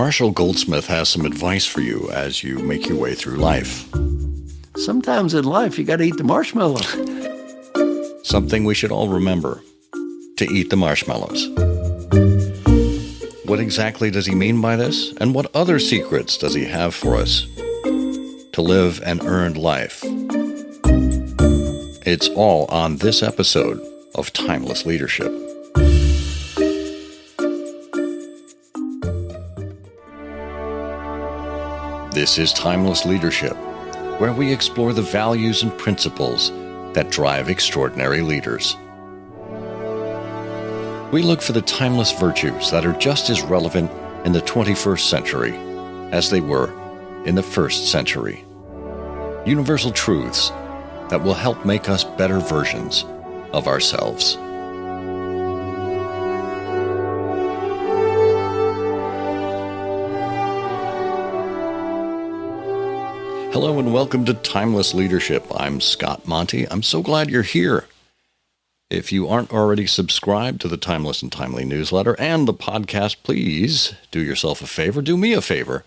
Marshall Goldsmith has some advice for you as you make your way through life. Sometimes in life, you got to eat the marshmallow. Something we should all remember, to eat the marshmallows. What exactly does he mean by this? And what other secrets does he have for us to live an earned life? It's all on this episode of Timeless Leadership. This is Timeless Leadership, where we explore the values and principles that drive extraordinary leaders. We look for the timeless virtues that are just as relevant in the 21st century as they were in the first century. Universal truths that will help make us better versions of ourselves. Hello and welcome to Timeless Leadership. I'm Scott Monty. I'm so glad you're here. If you aren't already subscribed to the Timeless and Timely newsletter and the podcast, please do yourself a favor, do me a favor,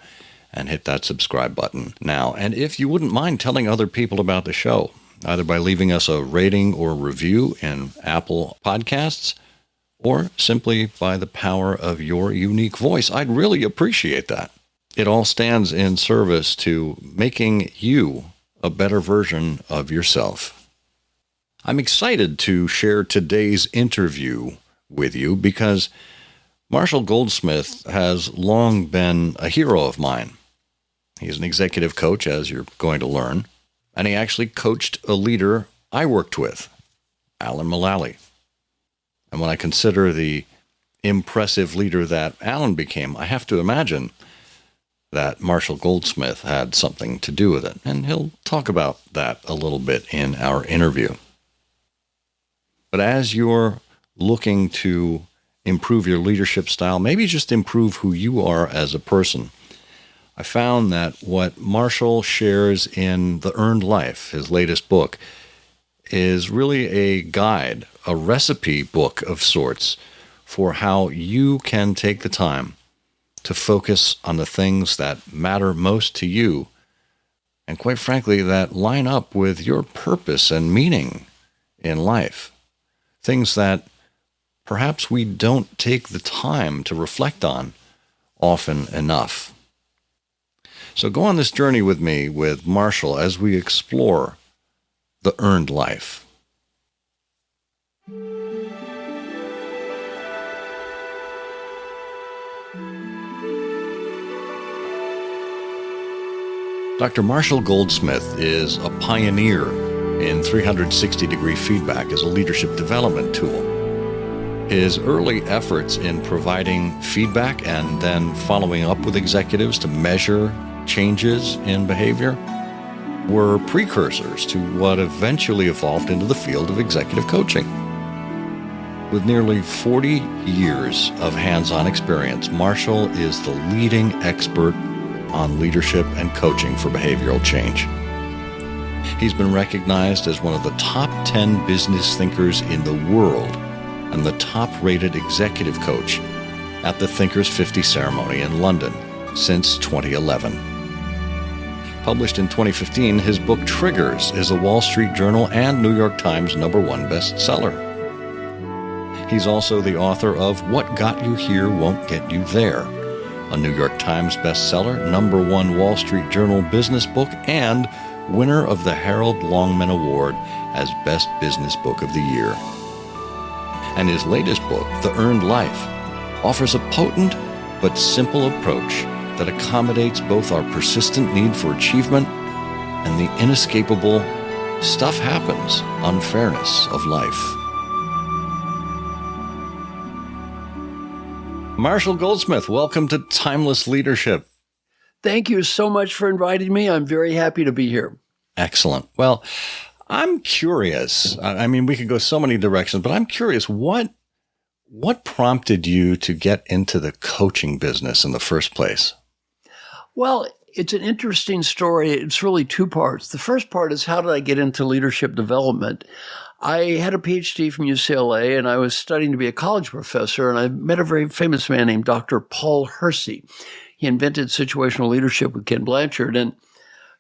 and hit that subscribe button now. And if you wouldn't mind telling other people about the show, either by leaving us a rating or review in Apple Podcasts, or simply by the power of your unique voice, I'd really appreciate that. It all stands in service to making you a better version of yourself. I'm excited to share today's interview with you because Marshall Goldsmith has long been a hero of mine. He's an executive coach, as you're going to learn, and he actually coached a leader I worked with, Alan Mulally. And when I consider the impressive leader that Alan became, I have to imagine that Marshall Goldsmith had something to do with it. And he'll talk about that a little bit in our interview. But as you're looking to improve your leadership style, maybe just improve who you are as a person, I found that what Marshall shares in The Earned Life, his latest book, is really a guide, a recipe book of sorts for how you can take the time to focus on the things that matter most to you, and quite frankly, that line up with your purpose and meaning in life. Things that perhaps we don't take the time to reflect on often enough. So go on this journey with me with Marshall as we explore the earned life. Dr. Marshall Goldsmith is a pioneer in 360-degree feedback as a leadership development tool. His early efforts in providing feedback and then following up with executives to measure changes in behavior were precursors to what eventually evolved into the field of executive coaching. With nearly 40 years of hands-on experience, Marshall is the leading expert on leadership and coaching for behavioral change. He's been recognized as one of the top 10 business thinkers in the world and the top-rated executive coach at the Thinkers 50 ceremony in London since 2011. Published in 2015, his book Triggers is a Wall Street Journal and New York Times #1 bestseller. He's also the author of What Got You Here Won't Get You There, a New York Times bestseller, #1 Wall Street Journal business book, and winner of the Harold Longman Award as Best Business Book of the Year. And his latest book, The Earned Life, offers a potent but simple approach that accommodates both our persistent need for achievement and the inescapable stuff happens unfairness of life. Marshall Goldsmith, welcome to Timeless Leadership. Thank you so much for inviting me. I'm very happy to be here. Excellent. Well, I'm curious. I mean, we could go so many directions, but I'm curious, what prompted you to get into the coaching business in the first place? Well, it's an interesting story. It's really two parts. The first part is, how did I get into leadership development? I had a PhD from UCLA, and I was studying to be a college professor, and I met a very famous man named Dr. Paul Hersey. He invented situational leadership with Ken Blanchard. And,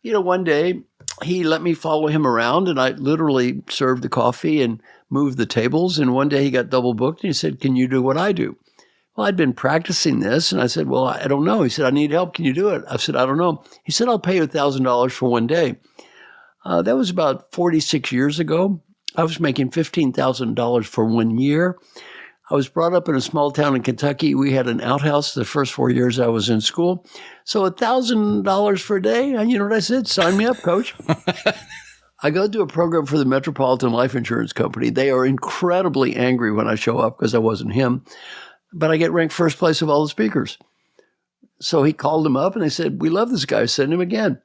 one day he let me follow him around, and I literally served the coffee and moved the tables. And one day he got double booked, and he said, "Can you do what I do?" Well, I'd been practicing this, and I said, "Well, I don't know." He said, "I need help. Can you do it?" I said, "I don't know." He said, "I'll pay you $1,000 for one day." That was about 46 years ago. I was making $15,000 for 1 year. I was brought up in a small town in Kentucky. We had an outhouse the first 4 years I was in school. So $1,000 for a day, and you know what I said? Sign me up, coach. I go do a program for the Metropolitan Life Insurance Company. They are incredibly angry when I show up because I wasn't him. But I get ranked first place of all the speakers. So he called him up and they said, "We love this guy. Send him again."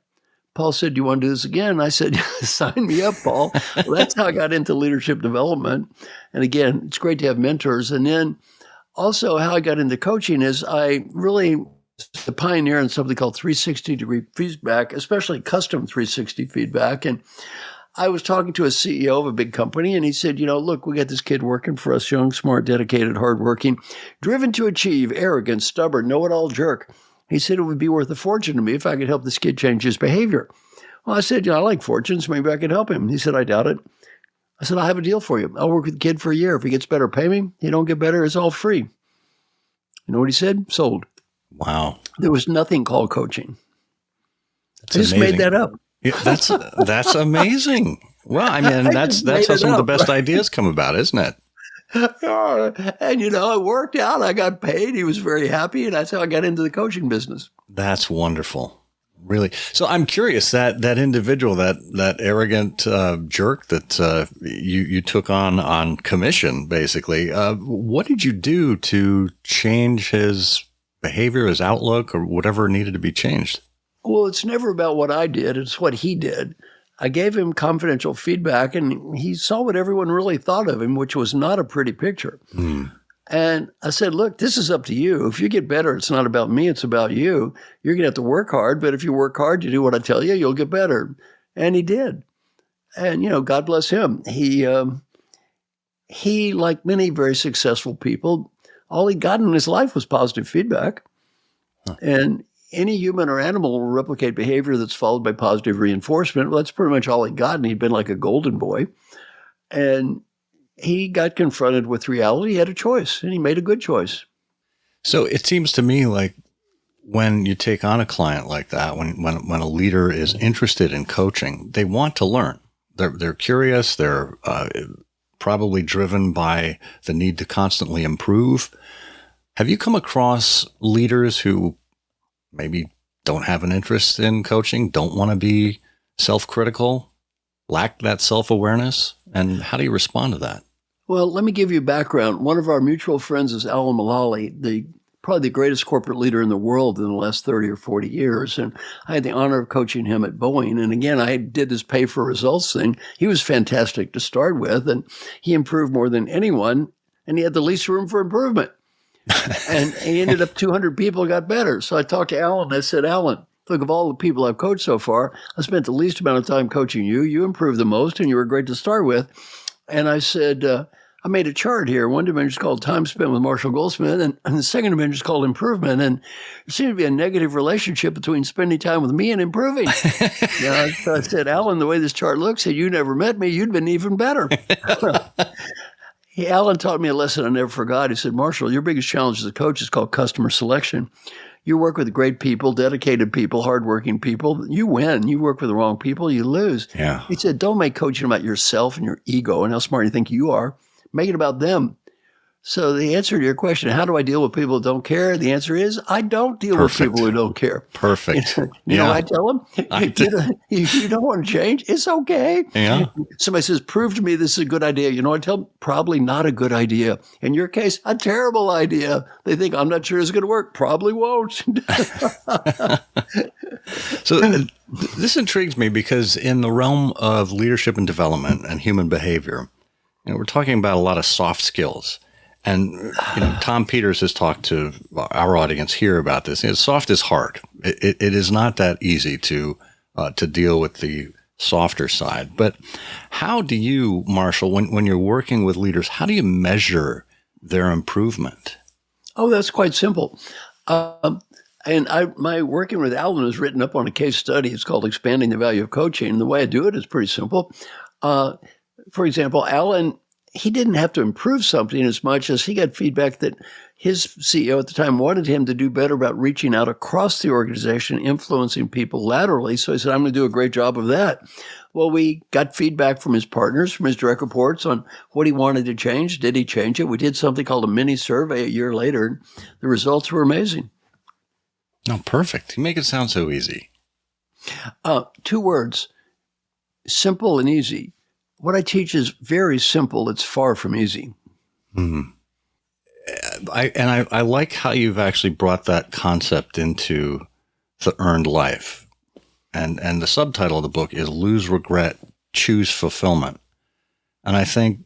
Paul said, "Do you want to do this again?" I said, "Sign me up, Paul." Well, that's how I got into leadership development. And again, it's great to have mentors. And then also how I got into coaching is I really was a pioneer in something called 360-degree feedback, especially custom 360 feedback. And I was talking to a CEO of a big company, and he said, "Look, we got this kid working for us, young, smart, dedicated, hardworking, driven to achieve, arrogant, stubborn, know-it-all jerk." He said, "It would be worth a fortune to me if I could help this kid change his behavior." Well, I said, "I like fortunes. Maybe I could help him." He said, "I doubt it." I said, "I have a deal for you. I'll work with the kid for a year. If he gets better, pay me. He don't get better, it's all free." You know what he said? Sold. Wow. There was nothing called coaching. That's I just amazing. made that up. Yeah, that's amazing. Well, I mean, that's how some of the best ideas come about, isn't it? And, it worked out. I got paid. He was very happy. And that's how I got into the coaching business. That's wonderful. Really. So I'm curious that individual, that arrogant jerk that you took on commission, basically. What did you do to change his behavior, his outlook, or whatever needed to be changed? Well, it's never about what I did. It's what he did. I gave him confidential feedback, and he saw what everyone really thought of him, which was not a pretty picture. And I said, "Look, this is up to you. If you get better, it's not about me, it's about you. You're going to have to work hard, but if you work hard, you do what I tell you, you'll get better." And he did. And, God bless him. He, like many very successful people, all he got in his life was positive feedback. And any human or animal will replicate behavior that's followed by positive reinforcement. Well, that's pretty much all he got, and he'd been like a golden boy. And he got confronted with reality. He had a choice, and he made a good choice. So it seems to me like when you take on a client like that, when a leader is interested in coaching, they want to learn. They're curious. They're probably driven by the need to constantly improve. Have you come across leaders who maybe don't have an interest in coaching, don't want to be self-critical, lack that self-awareness? And how do you respond to that? Well, let me give you background. One of our mutual friends is Alan Mulally, probably the greatest corporate leader in the world in the last 30 or 40 years. And I had the honor of coaching him at Boeing. And again, I did this pay for results thing. He was fantastic to start with, and he improved more than anyone, and he had the least room for improvement. And he ended up 200 people got better. So I talked to Alan, and I said, "Alan, look, of all the people I've coached so far, I spent the least amount of time coaching you. You improved the most, and you were great to start with." And I said, "I made a chart here. One dimension is called time spent with Marshall Goldsmith, and the second dimension is called improvement. And there seemed to be a negative relationship between spending time with me and improving." So I said, "Alan, the way this chart looks, and you never met me, you'd been even better." Alan taught me a lesson I never forgot. He said, "Marshall, your biggest challenge as a coach is called customer selection. You work with great people, dedicated people, hardworking people. You win. You work with the wrong people, you lose." Yeah. He said, "Don't make coaching about yourself and your ego and how smart you think you are. Make it about them." So the answer to your question, how do I deal with people who don't care? The answer is, I don't deal with people who don't care. Perfect. You know what I tell them? You don't want to change? It's okay. Yeah. Somebody says, "Prove to me this is a good idea." You know what I tell them? Probably not a good idea. In your case, a terrible idea. They think, "I'm not sure it's going to work." Probably won't. So this intrigues me because in the realm of leadership and development and human behavior, we're talking about a lot of soft skills. And Tom Peters has talked to our audience here about this. Soft is hard. It is not that easy to deal with the softer side. But how do you, Marshall, when you're working with leaders, how do you measure their improvement? Oh, that's quite simple. And my working with Alan is written up on a case study. It's called Expanding the Value of Coaching. And the way I do it is pretty simple. For example, Alan, he didn't have to improve something as much as he got feedback that his CEO at the time wanted him to do better about reaching out across the organization, influencing people laterally. So he said, I'm going to do a great job of that. Well, we got feedback from his partners, from his direct reports on what he wanted to change. Did he change it? We did something called a mini survey a year later. The results were amazing. No, perfect. You make it sound so easy. 2 words, simple and easy. What I teach is very simple. It's far from easy. I like how you've actually brought that concept into the earned life. And the subtitle of the book is Lose Regret, Choose Fulfillment. And I think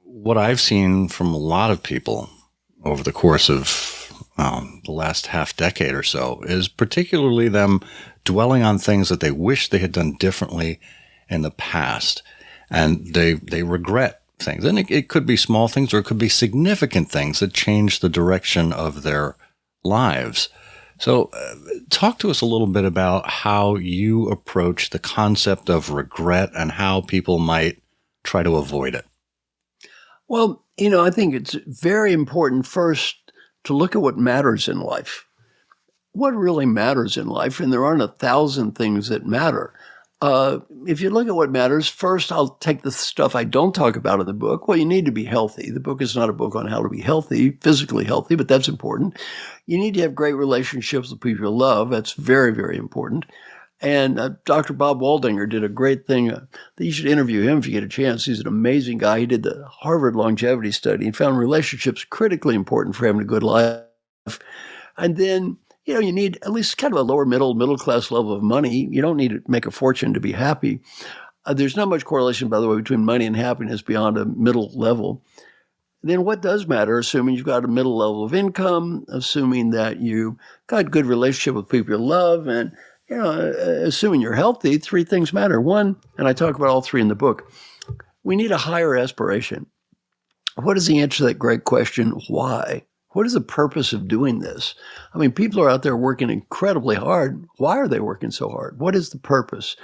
what I've seen from a lot of people over the course of the last half decade or so is particularly them dwelling on things that they wish they had done differently in the past. And they regret things. And it could be small things or it could be significant things that change the direction of their lives. So talk to us a little bit about how you approach the concept of regret and how people might try to avoid it. Well, I think it's very important first to look at what matters in life. What really matters in life, and there aren't 1,000 things that matter. If you look at what matters, first I'll take the stuff I don't talk about in the book. Well, you need to be healthy. The book is not a book on how to be healthy, physically healthy, but that's important. You need to have great relationships with people you love. That's very, very important. And Dr. Bob Waldinger did a great thing. You should interview him if you get a chance. He's an amazing guy. He did the Harvard longevity study and found relationships critically important for having a good life. And then, you need at least kind of a lower middle class level of money. You don't need to make a fortune to be happy. There's not much correlation, by the way, between money and happiness beyond a middle level. Then what does matter, assuming you've got a middle level of income, assuming that you got good relationship with people you love, and assuming you're healthy, 3 things matter. 1, and I talk about all 3 in the book, we need a higher aspiration. What is the answer to that great question? Why? What is the purpose of doing this? I mean, people are out there working incredibly hard. Why are they working so hard? What is the purpose?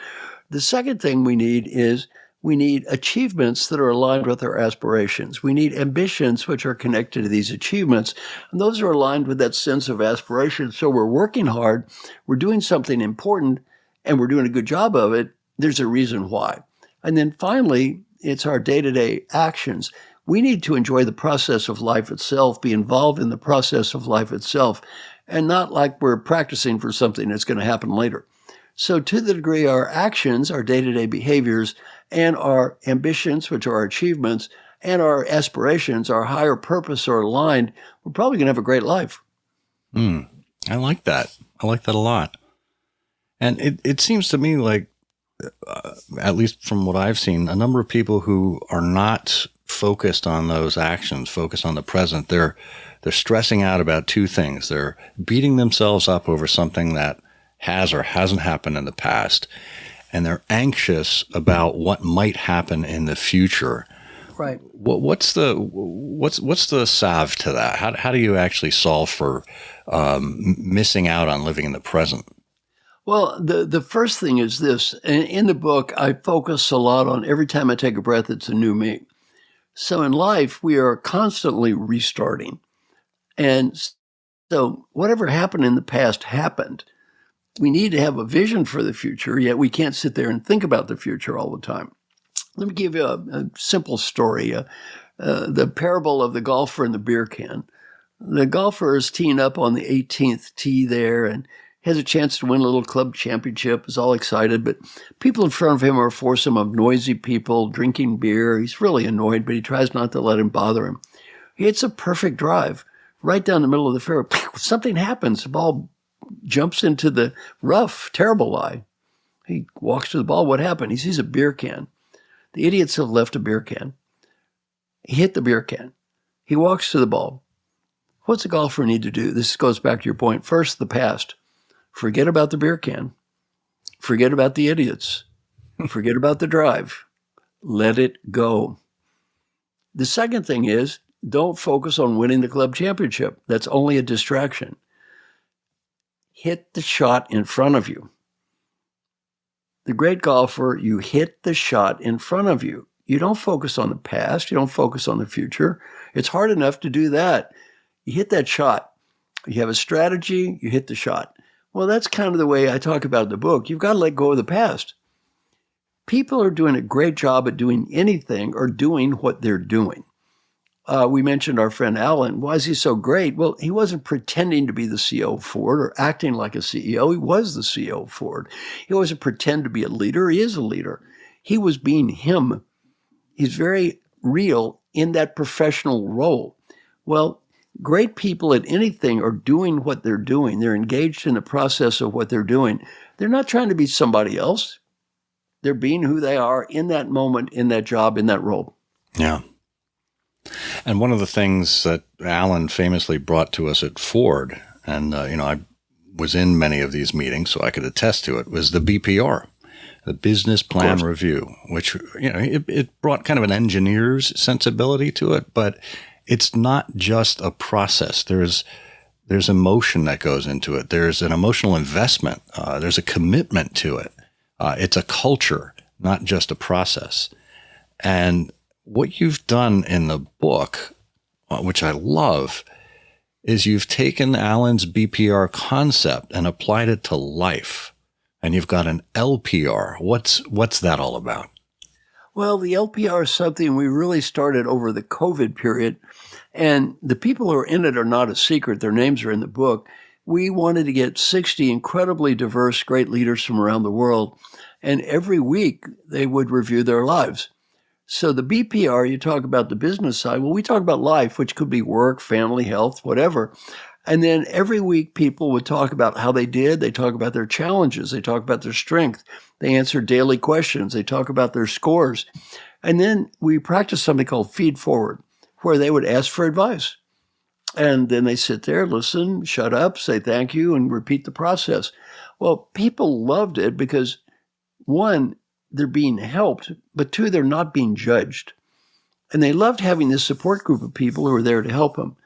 The second thing we need is we need achievements that are aligned with our aspirations. We need ambitions which are connected to these achievements. And those are aligned with that sense of aspiration. So we're working hard, we're doing something important, and we're doing a good job of it. There's a reason why. And then finally, it's our day-to-day actions. We need to enjoy the process of life itself, be involved in the process of life itself, and not like we're practicing for something that's going to happen later. So to the degree our actions, our day-to-day behaviors, and our ambitions, which are our achievements, and our aspirations, our higher purpose are aligned, we're probably going to have a great life. I like that. I like that a lot. And it seems to me like, at least from what I've seen, a number of people who are not focused on those actions, focused on the present, they're stressing out about 2 things. They're beating themselves up over something that has or hasn't happened in the past, and they're anxious about what might happen in the future. Right. What's the salve to that? How do you actually solve for missing out on living in the present? Well, the first thing is this. In the book, I focus a lot on every time I take a breath, it's a new me. So in life, we are constantly restarting. And so whatever happened in the past happened. We need to have a vision for the future, yet we can't sit there and think about the future all the time. Let me give you a simple story, the parable of the golfer and the beer can. The golfer is teeing up on the 18th tee there and has a chance to win a little club championship, is all excited, but people in front of him are a foursome of noisy people drinking beer. He's really annoyed, but he tries not to let him bother him. He hits a perfect drive right down the middle of the fairway. Something happens. The ball jumps into the rough, terrible lie. He walks to the ball. What happened? He sees a beer can. The idiots have left a beer can. He hit the beer can. He walks to the ball. What's a golfer need to do? This goes back to your point. First, the past. Forget about the beer can. Forget about the idiots. Forget about the drive. Let it go. The second thing is, don't focus on winning the club championship. That's only a distraction. hit the shot in front of you. The great golfer, you hit the shot in front of you. You don't focus on the past. You don't focus on the future. It's hard enough to do that. You hit that shot. You have a strategy, you hit the shot. Well, that's kind of the way I talk about the book. You've got to let go of the past. People are doing a great job at doing anything or doing what they're doing. We mentioned our friend Alan. Why is he so great? Well, he wasn't pretending to be the CEO of Ford or acting like a CEO. He was the CEO of Ford. He wasn't pretend to be a leader. He is a leader. He was being him. He's very real in that professional role. Well, great people at anything are doing what they're doing. They're engaged in the process of what they're doing. They're not trying to be somebody else. They're being who they are in that moment, in that job, in that role. Yeah. And one of the things that Alan famously brought to us at Ford, and I was in many of these meetings, so I could attest to it, was the BPR, the Business Plan Review, which it brought kind of an engineer's sensibility to it, but it's not just a process. There's emotion that goes into it. There's an emotional investment. There's a commitment to it. It's a culture, not just a process. And what you've done in the book, which I love, is you've taken Alan's BPR concept and applied it to life. And you've got an LPR. What's that all about? Well, the LPR is something we really started over the COVID period. And the people who are in it are not a secret. Their names are in the book. We wanted to get 60 incredibly diverse, great leaders from around the world. And every week they would review their lives. So the BPR, you talk about the business side. Well, we talk about life, which could be work, family, health, whatever. And then every week people would talk about how they did. They talk about their challenges. They talk about their strength. They answer daily questions. They talk about their scores. And then we practice something called feed forward, where they would ask for advice. And then they sit there, listen, shut up, say thank you, and repeat the process. Well, people loved it because, one, they're being helped, but two, they're not being judged. And they loved having this support group of people who are there to help them.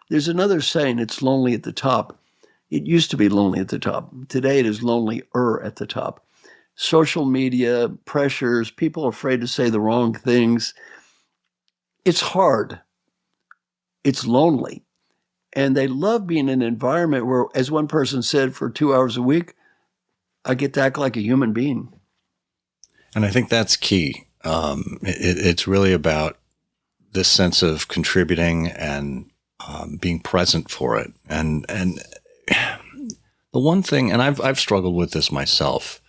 There's another saying, it's lonely at the top. It used to be lonely at the top. Today it is lonelier at the top. Social media, pressures, people are afraid to say the wrong things. It's hard. It's lonely. And they love being in an environment where, as one person said, for 2 hours a week, I get to act like a human being. And I think that's key. It's really about this sense of contributing and being present for it. And the one thing, and I've struggled with this myself,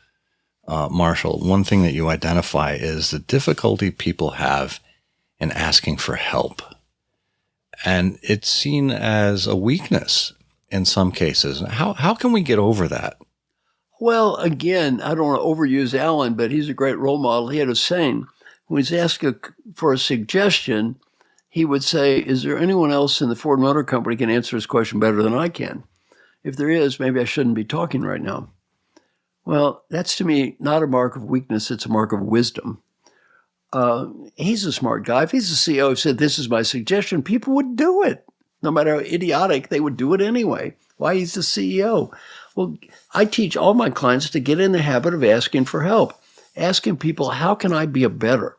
Marshall, one thing that you identify is the difficulty people have in asking for help. And it's seen as a weakness in some cases. How can we get over that? Well, again, I don't want to overuse Alan, but he's a great role model. He had a saying, when he's asked for a suggestion, he would say, is there anyone else in the Ford Motor Company can answer this question better than I can? If there is, maybe I shouldn't be talking right now. Well, that's to me not a mark of weakness, it's a mark of wisdom. He's a smart guy. If he's the CEO who said, this is my suggestion, people would do it. No matter how idiotic, they would do it anyway. Why? He's the CEO. Well, I teach all my clients to get in the habit of asking for help, asking people, how can I be a better?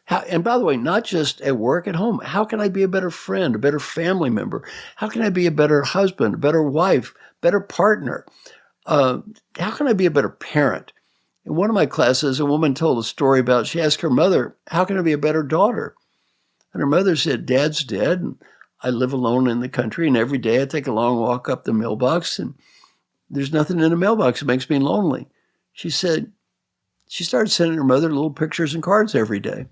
And by the way, not just at work, at home. How can I be a better friend, a better family member? How can I be a better husband, a better wife, better partner? How can I be a better parent? In one of my classes, a woman told a story about, she asked her mother, how can I be a better daughter? And her mother said, Dad's dead, and I live alone in the country, and every day I take a long walk up the mailbox, and there's nothing in the mailbox that makes me lonely. She said, she started sending her mother little pictures and cards every day.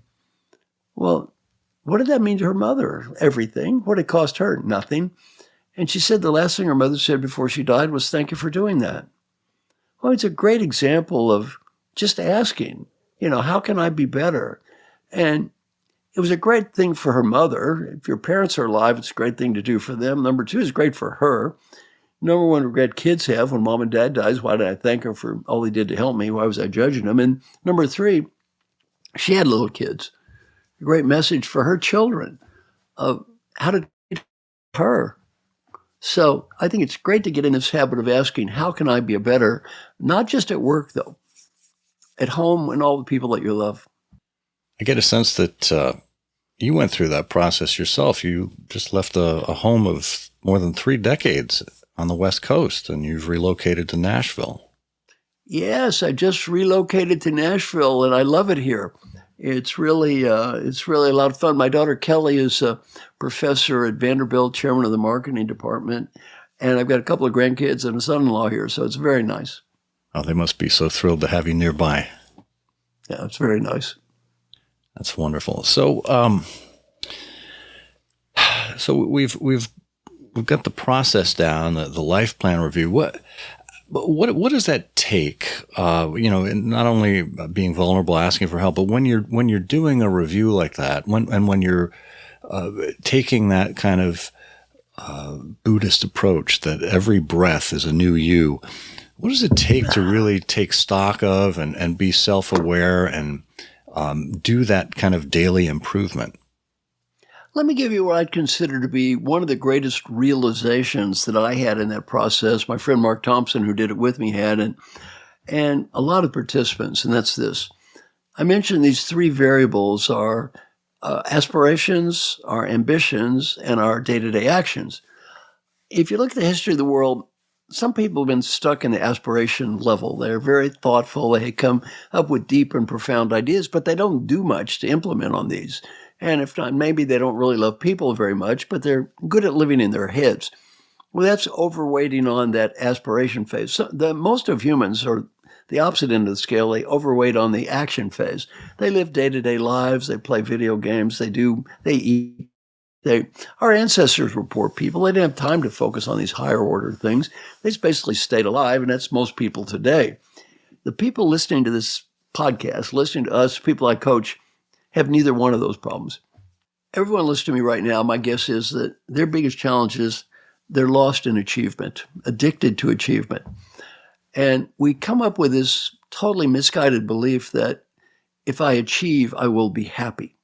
Well, what did that mean to her mother? Everything. What did it cost her? Nothing. And she said the last thing her mother said before she died was, thank you for doing that. Well, it's a great example of just asking, how can I be better? And it was a great thing for her mother. If your parents are alive, it's a great thing to do for them. Number two, it's great for her. Number one regret kids have when mom and dad dies, why did I thank her for all they did to help me? Why was I judging them? And number three, she had little kids. A great message for her children of how to treat her. So I think it's great to get in this habit of asking, how can I be a better, not just at work, though, at home and all the people that you love. I get a sense that you went through that process yourself. You just left a home of more than 3 decades on the West Coast, and you've relocated to Nashville. Yes, I just relocated to Nashville, and I love it here. It's really a lot of fun. My daughter Kelly is a professor at Vanderbilt, chairman of the marketing department, and I've got a couple of grandkids and a son-in-law here, so it's very nice. Oh, they must be so thrilled to have you nearby. Yeah, it's very nice. That's wonderful. So, we've got the process down, the life plan review. What does that take? And not only being vulnerable, asking for help, but when you're doing a review like that, when you're taking that kind of Buddhist approach that every breath is a new you, what does it take to really take stock of and be self-aware and do that kind of daily improvement? Let me give you what I'd consider to be one of the greatest realizations that I had in that process. My friend Mark Thompson, who did it with me, had, and a lot of participants, and that's this. I mentioned these 3 variables are aspirations, our ambitions, and our day-to-day actions. If you look at the history of the world, some people have been stuck in the aspiration level. They're very thoughtful. They come up with deep and profound ideas, but they don't do much to implement on these. And if not, maybe they don't really love people very much, but they're good at living in their heads. Well, that's overweighting on that aspiration phase. So most of humans are the opposite end of the scale. They overweight on the action phase. They live day-to-day lives. They play video games. They eat. Our ancestors were poor people. They didn't have time to focus on these higher order things. They just basically stayed alive, and that's most people today. The people listening to this podcast, listening to us, people I coach, have neither one of those problems. Everyone listening to me right now, my guess is that their biggest challenge is they're lost in achievement, addicted to achievement. And we come up with this totally misguided belief that if I achieve, I will be happy.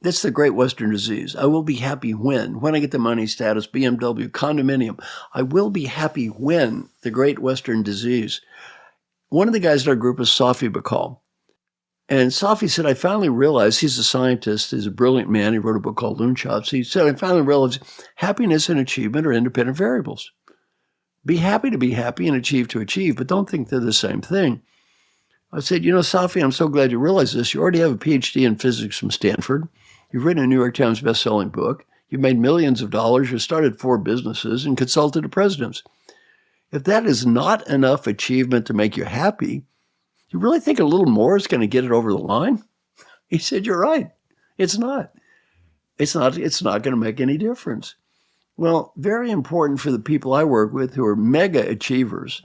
That's the great Western disease. I will be happy when I get the money, status, BMW, condominium. I will be happy when, the great Western disease. One of the guys in our group is Safi Bacall. And Safi said, I finally realized, he's a scientist, he's a brilliant man. He wrote a book called Loonshots. He said, I finally realized happiness and achievement are independent variables. Be happy to be happy and achieve to achieve, but don't think they're the same thing. I said, Safi, I'm so glad you realize this. You already have a PhD in physics from Stanford. You've written a New York Times bestselling book. You've made millions of dollars. You started 4 businesses and consulted to presidents. If that is not enough achievement to make you happy, you really think a little more is going to get it over the line? He said, you're right. It's not. It's not going to make any difference. Well, very important for the people I work with who are mega achievers,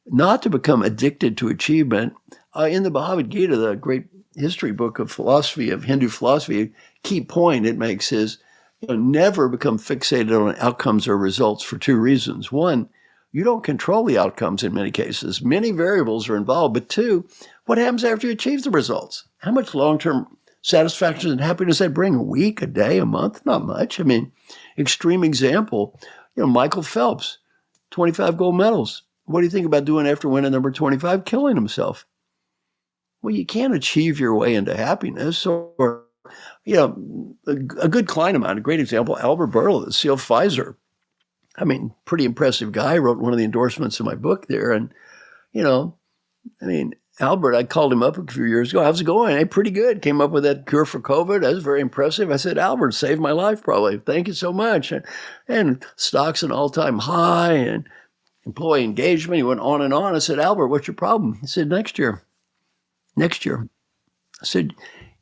not to become addicted to achievement. In the Bhagavad Gita, the great history book of philosophy, of Hindu philosophy, a key point it makes is never become fixated on outcomes or results for 2 reasons. 1, you don't control the outcomes in many cases. Many variables are involved. But 2, what happens after you achieve the results? How much long-term satisfaction and happiness that bring? A week, a day, a month? Not much. I mean, extreme example, Michael Phelps, 25 gold medals. What do you think about doing after winning number 25? Killing himself. Well, you can't achieve your way into happiness. Or, a good client of mine, a great example, Albert Bourla, the CEO of Pfizer. I mean, pretty impressive guy. Wrote one of the endorsements in my book there. And, Albert, I called him up a few years ago. How's it going? Hey, pretty good. Came up with that cure for COVID. That was very impressive. I said, Albert, saved my life probably. Thank you so much. And stocks an all-time high and employee engagement. He went on and on. I said, Albert, what's your problem? He said, next year. I said,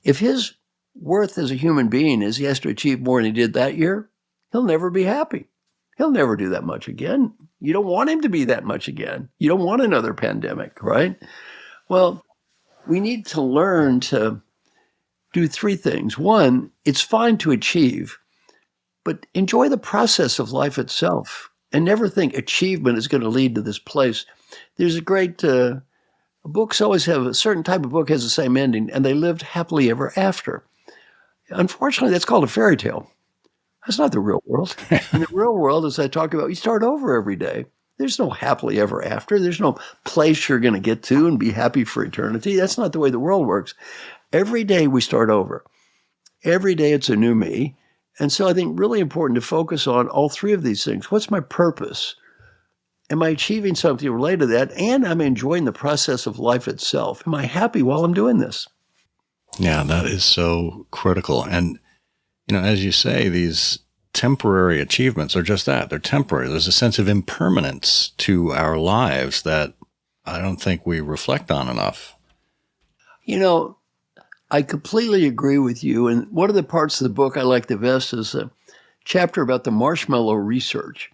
if his worth as a human being is he has to achieve more than he did that year, he'll never be happy. He'll never do that much again. You don't want him to be that much again. You don't want another pandemic, right? Well, we need to learn to do 3 things. 1, it's fine to achieve, but enjoy the process of life itself and never think achievement is going to lead to this place. There's a great books always have a certain type of book has the same ending, and they lived happily ever after. Unfortunately, that's called a fairy tale. That's not the real world. In the real world, as I talk about, you start over every day. There's no happily ever after. There's no place you're going to get to and be happy for eternity. That's not the way the world works. Every day we start over. Every day it's a new me. And so I think really important to focus on all three of these things. What's my purpose? Am I achieving something related to that? And am I enjoying the process of life itself? Am I happy while I'm doing this? Yeah, that is so critical. And, as you say, these temporary achievements are just that. They're temporary. There's a sense of impermanence to our lives that I don't think we reflect on enough. I completely agree with you. And one of the parts of the book I like the best is a chapter about the marshmallow research.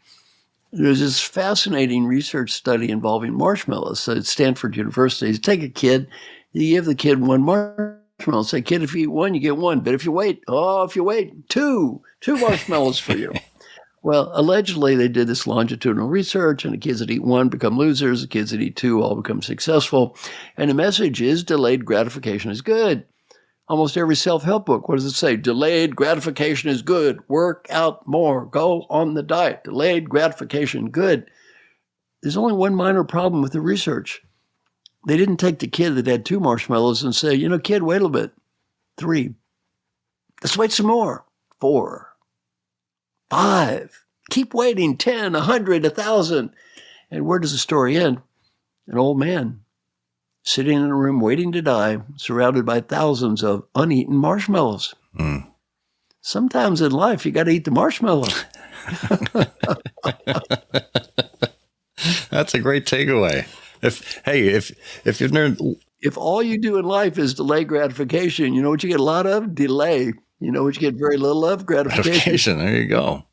There's this fascinating research study involving marshmallows at Stanford University. You take a kid, you give the kid one marshmallow, say, kid, if you eat one, you get one. But if you wait, two marshmallows for you. Well, allegedly, they did this longitudinal research, and the kids that eat one become losers. The kids that eat two all become successful. And the message is delayed gratification is good. Almost every self-help book, what does it say? Delayed gratification is good. Work out more. Go on the diet. Delayed gratification, good. There's only one minor problem with the research. They didn't take the kid that had two marshmallows and say, kid, wait a little bit. 3. Let's wait some more. 4. 5. Keep waiting. 10, 100, 1,000. And where does the story end? An old man sitting in a room waiting to die, surrounded by thousands of uneaten marshmallows. Mm. Sometimes in life, you got to eat the marshmallow. That's a great takeaway. If you've never... If all you do in life is delay gratification, you know what you get a lot of? Delay. You know what you get very little of? Gratification. There you go.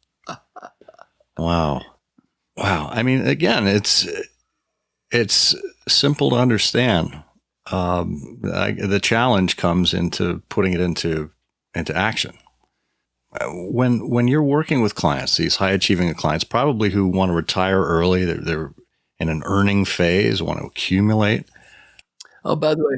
Wow. I mean, again, it's simple to understand. The challenge comes into putting it into action. When you're working with clients, these high achieving clients, probably who want to retire early, they're in an earning phase, want to accumulate. Oh, by the way,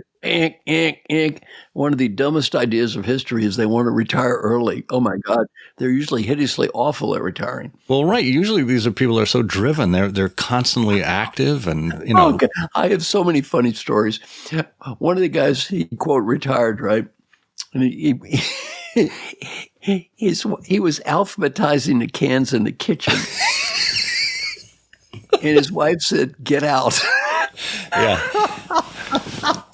one of the dumbest ideas of history is they want to retire early. Oh my God, they're usually hideously awful at retiring. Well, right. Usually these are people that are so driven. They're constantly active, and Okay. I have so many funny stories. One of the guys, he quote retired, right? And he was alphabetizing the cans in the kitchen, and his wife said, "Get out." Yeah.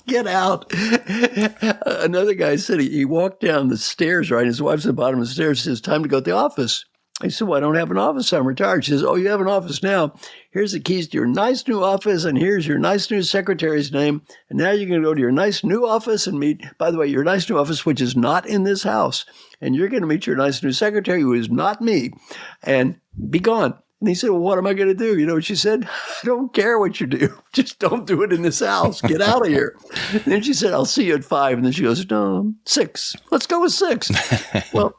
Get out. Another guy said he walked down the stairs, right? His wife's at the bottom of the stairs. He says, time to go to the office. I said, well, I don't have an office. I'm retired. She says, oh, you have an office now. Here's the keys to your nice new office, and here's your nice new secretary's name. And now you're going to go to your nice new office and meet, by the way, your nice new office, which is not in this house. And you're going to meet your nice new secretary, who is not me, and be gone. And he said, well, what am I going to do? You know what she said? I don't care what you do. Just don't do it in this house. Get out of here. And then she said, I'll see you at 5. And then she goes, no, 6. Let's go with 6. Well,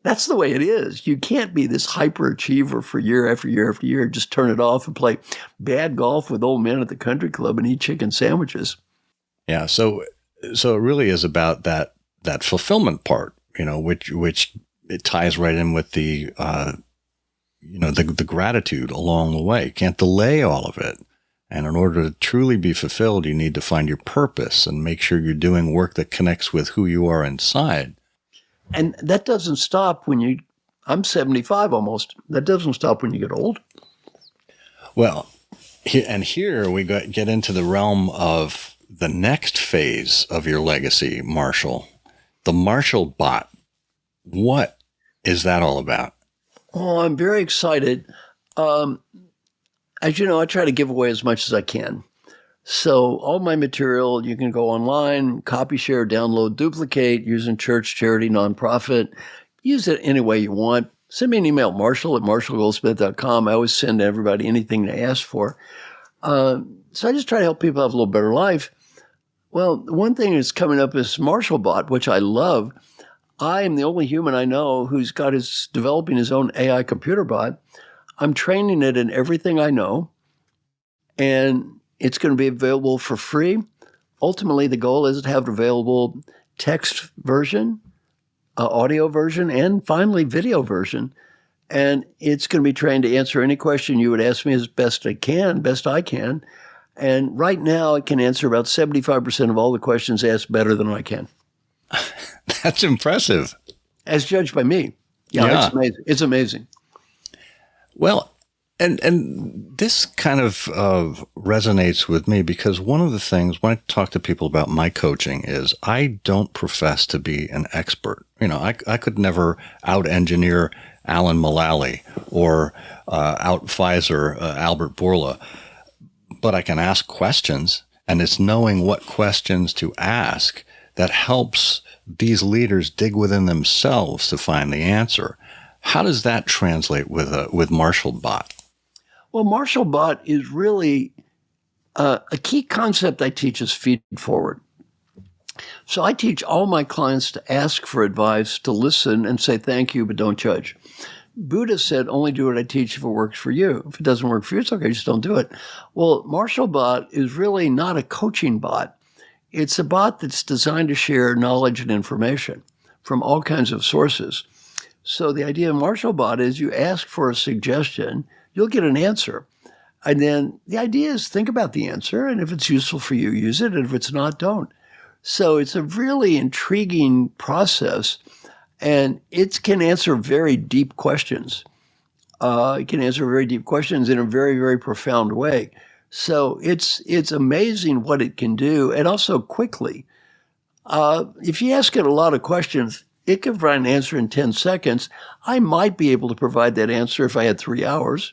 that's the way it is. You can't be this hyperachiever for year after year after year. Just turn it off and play bad golf with old men at the country club and eat chicken sandwiches. Yeah. So it really is about that fulfillment part, which it ties right in with the gratitude along the way. You can't delay all of it. And in order to truly be fulfilled, you need to find your purpose and make sure you're doing work that connects with who you are inside. And that doesn't stop I'm 75 almost. That doesn't stop when you get old. Well, here we get into the realm of the next phase of your legacy, Marshall. The Marshall bot. What is that all about? Oh, I'm very excited. As you know, I try to give away as much as I can. So all my material, you can go online, copy, share, download, duplicate, using church, charity, nonprofit. Use it any way you want. Send me an email, marshall@marshallgoldsmith.com. I always send everybody anything they ask for. So I just try to help people have a little better life. Well, one thing that's coming up is Marshall Bot, which I love. I am the only human I know who's developing his own AI computer bot. I'm training it in everything I know, and it's going to be available for free. Ultimately, the goal is to have an available text version, audio version, and finally video version. And it's going to be trained to answer any question you would ask me as best I can. And right now, it can answer about 75% of all the questions asked better than I can. That's impressive. As judged by me. Yeah. It's amazing. It's amazing. Well, and this kind of resonates with me because one of the things when I talk to people about my coaching is I don't profess to be an expert. I could never out-engineer Alan Mulally or out-Pfizer Albert Bourla, but I can ask questions, and it's knowing what questions to ask that helps these leaders dig within themselves to find the answer. How does that translate with MarshallBot? Well, MarshallBot is really a key concept I teach is feed forward. So I teach all my clients to ask for advice, to listen and say thank you, but don't judge. Buddha said, only do what I teach if it works for you. If it doesn't work for you, it's okay, just don't do it. Well, MarshallBot is really not a coaching bot. It's a bot that's designed to share knowledge and information from all kinds of sources. So the idea of MarshallBot is you ask for a suggestion, you'll get an answer. And then the idea is think about the answer, and if it's useful for you, use it, and if it's not, don't. So it's a really intriguing process, and it can answer very deep questions. It can answer very deep questions in a very, very profound way. So it's amazing what it can do, and also quickly. If you ask it a lot of questions, it can provide an answer in 10 seconds. I might be able to provide that answer if I had 3 hours.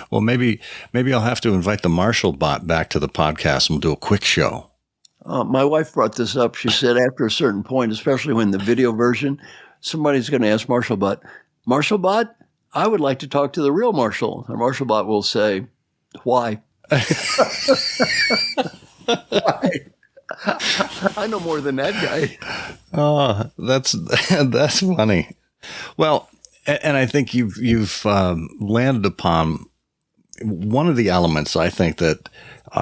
Well, maybe I'll have to invite the MarshallBot back to the podcast and we'll do a quick show. My wife brought this up. She said after a certain point, especially when the video version, somebody's going to ask MarshallBot, "MarshallBot, I would like to talk to the real Marshall." And MarshallBot will say, "Why?" Why? I know more than that guy. Oh, that's funny. Well, and I think you've landed upon one of the elements I think that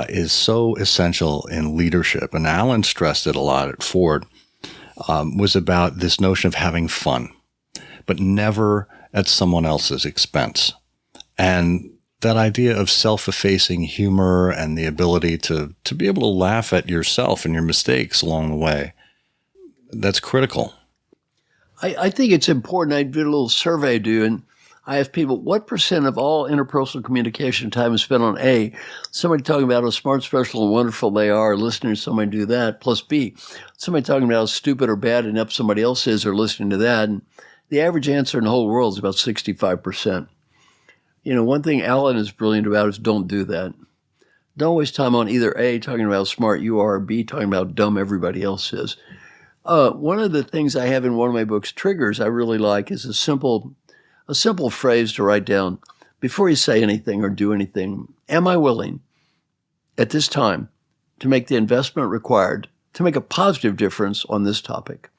is so essential in leadership, and Alan stressed it a lot at Ford, was about this notion of having fun, but never at someone else's expense. And that idea of self-effacing humor and the ability to be able to laugh at yourself and your mistakes along the way, that's critical. I think it's important. I did a little survey, and I asked people, what percent of all interpersonal communication time is spent on A, somebody talking about how smart, special, and wonderful they are, listening to somebody do that, plus B, somebody talking about how stupid or bad enough somebody else is or listening to that. And the average answer in the whole world is about 65%. One thing Alan is brilliant about is don't do that. Don't waste time on either A, talking about how smart you are, or B, talking about how dumb everybody else is. One of the things I have in one of my books, Triggers, I really like is a simple phrase to write down before you say anything or do anything. Am I willing at this time to make the investment required to make a positive difference on this topic?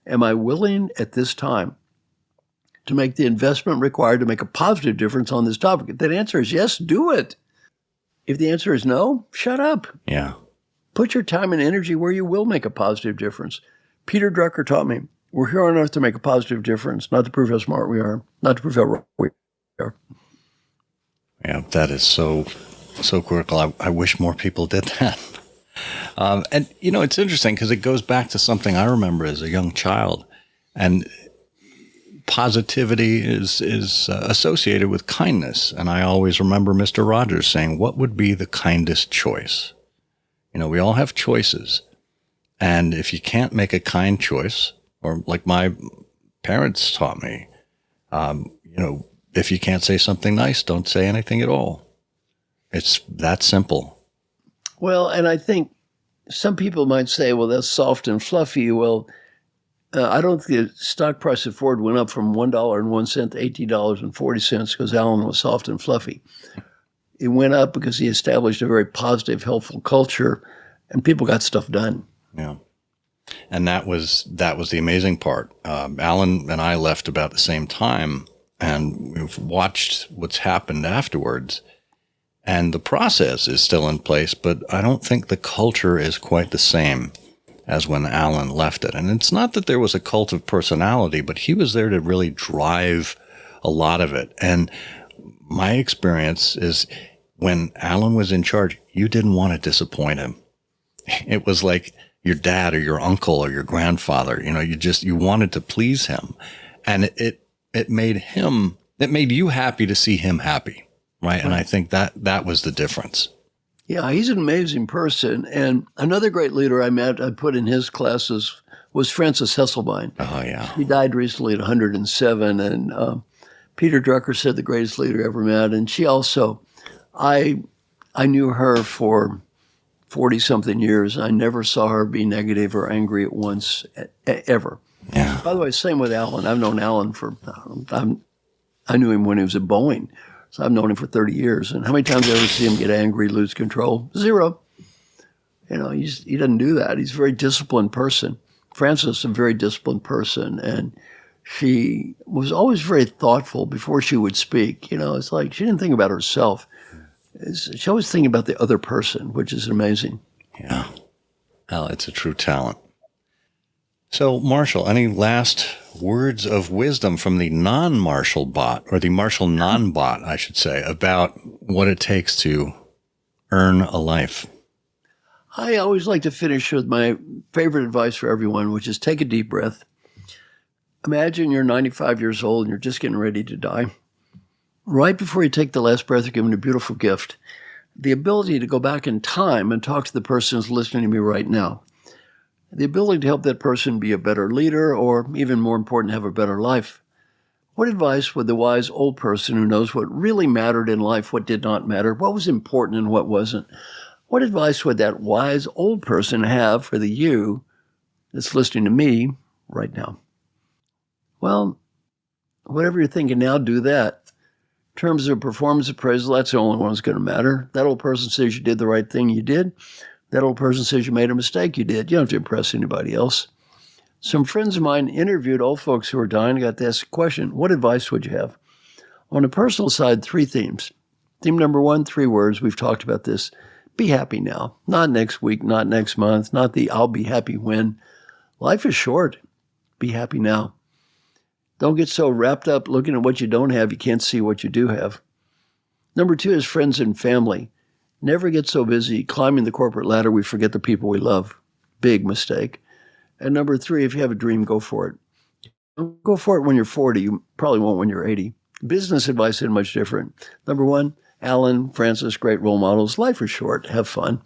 Am I willing at this time to make the investment required to make a positive difference on this topic? If that answer is yes, do it. If the answer is no, shut up. Yeah. Put your time and energy where you will make a positive difference. Peter Drucker taught me, we're here on earth to make a positive difference, not to prove how smart we are, not to prove how wrong we are. Yeah, that is so critical. I wish more people did that. And, it's interesting because it goes back to something I remember as a young child. And positivity is associated with kindness. And I always remember Mr. Rogers saying, what would be the kindest choice? We all have choices. And if you can't make a kind choice, or like my parents taught me, if you can't say something nice, don't say anything at all. It's that simple. Well, and I think some people might say, well, that's soft and fluffy. Well, I don't think the stock price of Ford went up from $1.01 to $18.40 because Alan was soft and fluffy. It went up because he established a very positive, helpful culture, and people got stuff done. Yeah. And that was the amazing part. Alan and I left about the same time, and we've watched what's happened afterwards. And the process is still in place, but I don't think the culture is quite the same. as when Alan left it. And it's not that there was a cult of personality, but he was there to really drive a lot of it. And my experience is when Alan was in charge, you didn't want to disappoint him. It was like your dad or your uncle or your grandfather. You wanted to please him. And it made you happy to see him happy. Right. And I think that was the difference. Yeah, he's an amazing person. And another great leader I put in his classes was Frances Hesselbein. Oh, yeah. He died recently at 107. And Peter Drucker said the greatest leader ever met. And she also, I knew her for 40-something years. I never saw her be negative or angry at once, ever. Yeah. By the way, same with Alan. I've known Alan I knew him when he was at Boeing. So I've known him for 30 years. And how many times have I ever see him get angry, lose control? Zero. He doesn't do that. He's a very disciplined person. Frances, a very disciplined person. And she was always very thoughtful before she would speak. It's like she didn't think about herself. She always thinking about the other person, which is amazing. Yeah. Well, it's a true talent. So, Marshall, any last words of wisdom from the non-Marshall bot, or the Marshall non-bot, I should say, about what it takes to earn a life? I always like to finish with my favorite advice for everyone, which is take a deep breath. Imagine you're 95 years old and you're just getting ready to die. Right before you take the last breath, you're given a beautiful gift, the ability to go back in time and talk to the person who's listening to me right now. The ability to help that person be a better leader, or even more important, have a better life. What advice would the wise old person who knows what really mattered in life, what did not matter, what was important and what wasn't, what advice would that wise old person have for the you that's listening to me right now? Well, whatever you're thinking now, do that. In terms of performance appraisal, that's the only one that's going to matter. That old person says you did the right thing, you did. That old person says you made a mistake, you did. You don't have to impress anybody else. Some friends of mine interviewed old folks who were dying. I got to ask the question, what advice would you have? On a personal side, 3 themes. Theme number 1, 3 words. We've talked about this. Be happy now. Not next week, not next month, not the I'll be happy when. Life is short. Be happy now. Don't get so wrapped up looking at what you don't have, you can't see what you do have. Number 2 is friends and family. Never get so busy climbing the corporate ladder we forget the people we love. Big mistake. And number 3, if you have a dream, go for it. Don't go for it when you're 40. You probably won't when you're 80. Business advice isn't much different. Number 1, Alan, Frances, great role models. Life is short. Have fun.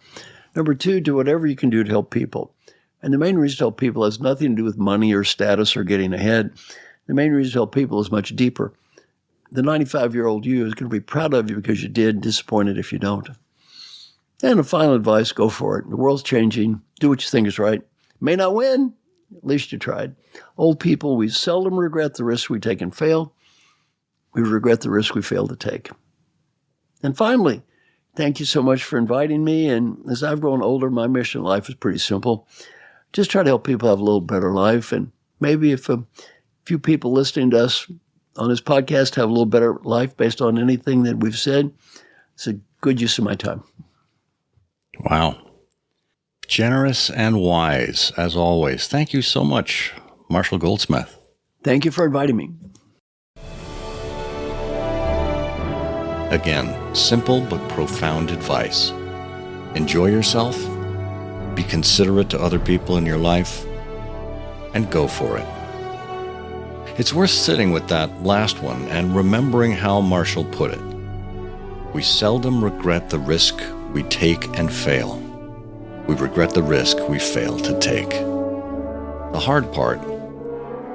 Number 2, do whatever you can do to help people. And the main reason to help people has nothing to do with money or status or getting ahead. The main reason to help people is much deeper. The 95-year-old you is going to be proud of you because you did, disappointed if you don't. And a final advice, go for it. The world's changing. Do what you think is right. May not win. At least you tried. Old people, we seldom regret the risks we take and fail. We regret the risk we fail to take. And finally, thank you so much for inviting me. And as I've grown older, my mission in life is pretty simple. Just try to help people have a little better life. And maybe if a few people listening to us on this podcast have a little better life based on anything that we've said, it's a good use of my time. Wow. Generous and wise, as always. Thank you so much, Marshall Goldsmith. Thank you for inviting me. Again, simple but profound advice. Enjoy yourself, be considerate to other people in your life, and go for it. It's worth sitting with that last one and remembering how Marshall put it. We seldom regret the risk we take and fail. We regret the risk we fail to take. The hard part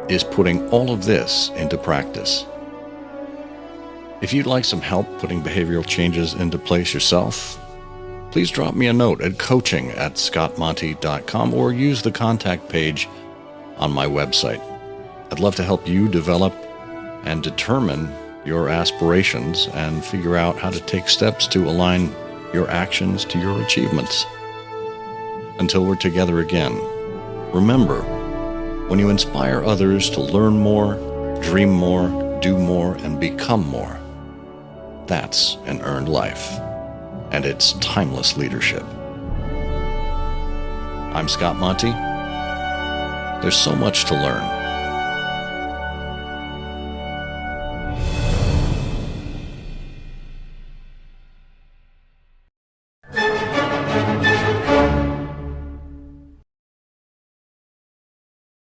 is putting all of this into practice. If you'd like some help putting behavioral changes into place yourself, please drop me a note at coaching@scottmonty.com or use the contact page on my website. I'd love to help you develop and determine your aspirations and figure out how to take steps to align your actions to your achievements. Until we're together again, remember, when you inspire others to learn more, dream more, do more, and become more, that's an earned life, and it's timeless leadership. I'm Scott Monty. There's so much to learn.